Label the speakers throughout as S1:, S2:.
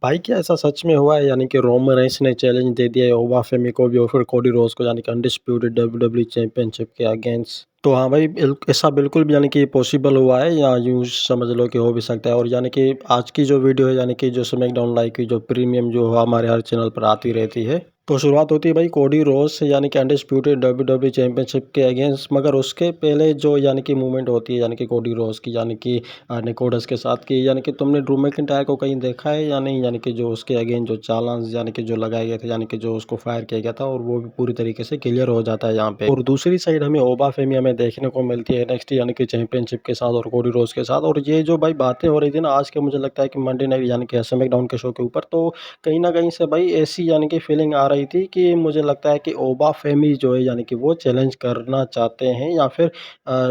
S1: भाई क्या ऐसा सच में हुआ है यानी कि रोमन रेंस ने चैलेंज दे दिया है ओबा फेमी को भी और फिर कोडी रोज को यानी कि अनडिस्प्यूटेड डब्ल्यूडब्ल्यू चैंपियनशिप के अगेंस्ट। तो हाँ भाई ऐसा बिल्कुल भी यानी कि पॉसिबल हुआ है या यूँ समझ लो कि हो भी सकता है। और यानी कि आज की जो वीडियो है यानी कि जो स्मैकडाउन लाइव की जो प्रीमियम जो हमारे हर चैनल पर आती रहती है, तो शुरुआत होती है भाई कोडी रोज से यानी कि अनडिस्प्यूटेड डब्ल्यूडब्ल्यू चैंपियनशिप के अगेंस्ट। मगर उसके पहले जो यानी कि मूवमेंट होती है यानी कि कोडी रोज की यानी कि निकोडस के साथ की, यानी कि तुमने ड्रू मैकिंटायर को कहीं देखा है या नहीं, यानी कि जो उसके अगेंस्ट जो चालान यानी कि जो लगाए गए थे यानी कि जो उसको फायर किया गया था और वो भी पूरी तरीके से क्लियर हो जाता है यहाँ पे। और दूसरी साइड हमें ओबा फेमी हमें देखने को मिलती है एनएक्सटी यानी कि चैंपियनशिप के साथ और कोडी रोज के साथ। और ये जो भाई बातें हो रही थी ना आज के, मुझे लगता है कि मंडे नाइट यानी कि स्मैकडाउन के शो के ऊपर, तो कहीं ना कहीं से भाई ऐसी यानी कि फीलिंग आ रही थी कि मुझे लगता है कि ओबा फेमी जो है यानी कि वो चैलेंज करना चाहते हैं या फिर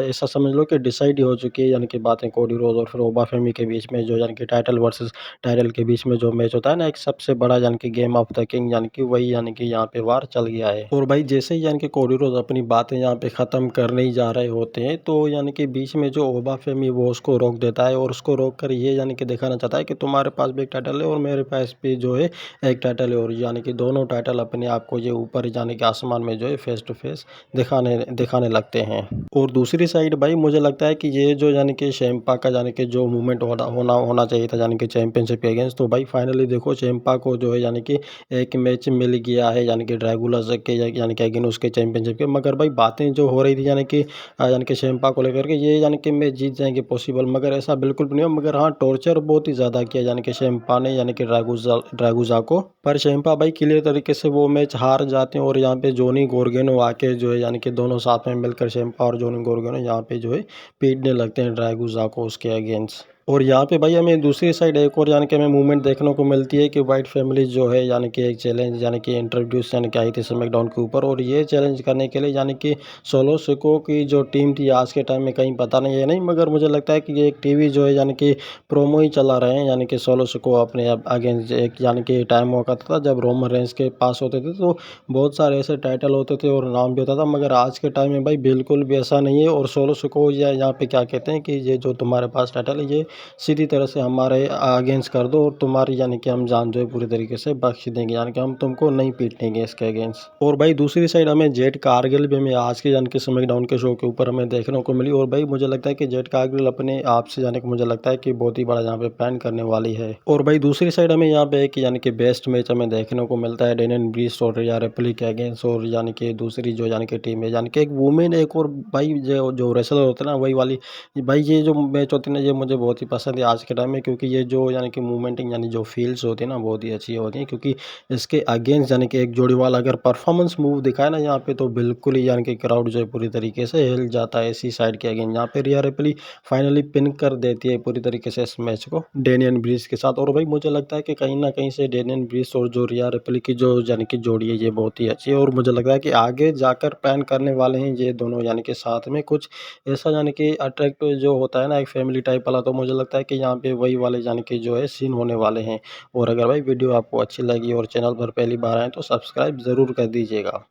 S1: ऐसा समझ लो कि डिसाइड ही हो चुकी है यानी कि बातें कोडी रोज और फिर ओबा फेमी के बीच में, जो यानी कि टाइटल वर्सेस टाइटल के बीच में जो मैच होता है ना, एक सबसे बड़ा यानी कि गेम ऑफ द किंग, यानी कि वही यानी कि यहाँ पे वार चल गया है। और भाई जैसे ही यानी कि कोडी रोज अपनी बातें यहाँ पे खत्म करने ही जा रहे होते हैं, तो यानी कि बीच में जो ओबा फेमी वो उसको रोक देता है और उसको रोक कर ये यानी कि दिखाना चाहता है कि तुम्हारे पास भी एक टाइटल है और मेरे पास भी जो है एक टाइटल है, और यानी कि दोनों टाइटल अपने आप को ये ऊपर यानी कि आसमान में जो है फेस टू फेस दिखाने दिखाने लगते हैं। और दूसरी साइड भाई मुझे लगता है कि ये जो यानी कि शेम्पा का यानी कि जो मूवमेंट होना होना होना चाहिए था यानी कि चैंपियनशिप के अगेंस्ट, तो भाई फाइनली देखो शेम्पा को जो है यानी कि एक मैच मिल गया है यानी कि ड्रैगुला के यानी कि अगेंस्ट उसके चैंपियनशिप के। मगर भाई बातें जो हो रही थी यानी कि शेम्पा को लेकर के ये यानी कि मैच जीत जाएंगे पॉसिबल, मगर ऐसा बिल्कुल भी नहीं हुआ। मगर हाँ, टॉर्चर बहुत ही ज़्यादा किया यानी कि शेम्पा ने यानी कि ड्रैगुजा को। पर शेम्पा भाई क्लियर तरीके से वो मैच हार जाते हैं और यहाँ पे जोनी गोर्गेनो आके जो है यानी कि दोनों साथ में मिलकर शेम्पा और जोनी गोर्गेनो यहाँ पे जो है पीटने लगते हैं ड्रैगुजा को उसके अगेंस्ट। और यहाँ पे भाई हमें दूसरी साइड एक और यानी कि हमें मूवमेंट देखने को मिलती है कि वाइट फैमिली जो है यानी कि एक चैलेंज यानी कि इंट्रोड्यूस यानी कि आई थी स्मैकडाउन के ऊपर, और ये चैलेंज करने के लिए यानी कि सोलो सिको की जो टीम थी आज के टाइम में कहीं पता नहीं है नहीं, मगर मुझे लगता है कि ये एक टीवी जो है यानी कि प्रोमो ही चला रहे हैं। यानी कि सोलो सिको अपने अगेंस्ट एक यानी कि टाइम हुआ करता था जब रोमन रेंस के पास होते थे, तो बहुत सारे ऐसे टाइटल होते थे और नाम भी होता था। मगर आज के टाइम में भाई बिल्कुल भी ऐसा नहीं है। और सोलो सिको या यहाँ पे क्या कहते हैं कि ये जो तुम्हारे पास टाइटल है ये सीधी तरह से हमारे अगेंस्ट कर दो और तुम्हारी यानी कि हम जान जो है पूरी तरीके से बख्श देंगे, यानी कि हम तुमको नहीं पीटेंगे इसके अगेंस्ट। और भाई दूसरी साइड हमें जेट कारगिल भी हमें आज के यानी कि स्मैकडाउन के शो के ऊपर हमें देखने को मिली। और भाई मुझे लगता है कि जेट कारगिल अपने आप से यानी कि मुझे लगता है कि बहुत ही बड़ा यहाँ पे प्लान करने वाली है। और भाई दूसरी साइड हमें यहाँ पे एक यानी कि बेस्ट मैच हमें देखने को मिलता है डेनियन ब्रीस और रिया रिप्ली के अगेंस्ट। और यानी कि दूसरी जो यानी कि टीम है यानी कि एक वुमेन एक और भाई जो जो रेसलर होते हैं ना वही वाली, भाई ये जो मैच होती है ना ये मुझे बहुत ही पसंद है आज के टाइम में, क्योंकि ये जो यानी कि मूवमेंटिंग यानी जो फील्ड्स होती है ना बहुत ही अच्छी होती हैं। क्योंकि इसके अगेंस्ट यानी कि एक जोड़ी वाला अगर परफॉर्मेंस मूव दिखाए ना यहाँ पे, तो बिल्कुल ही यानी कि क्राउड जो है पूरी तरीके से हिल जाता है इसी साइड के अगेंस्ट। यहाँ पे रिया रिप्ली फाइनली पिन कर देती है पूरी तरीके से इस मैच को डेनियन ब्रीस के साथ। और भाई मुझे लगता है कि कहीं ना कहीं से डेनियन ब्रीस और जो रिया रिप्ली की जो यानी कि जोड़ी है ये बहुत ही अच्छी है, और मुझे लगता है कि आगे जाकर प्लान करने वाले हैं ये दोनों यानी कि साथ में कुछ ऐसा यानी कि अट्रैक्टिव जो होता है ना एक फैमिली टाइप वाला। तो मुझे लगता है कि यहाँ पे वही वाले यानी कि जो है सीन होने वाले हैं। और अगर भाई वीडियो आपको अच्छी लगी और चैनल पर पहली बार आए तो सब्सक्राइब ज़रूर कर दीजिएगा।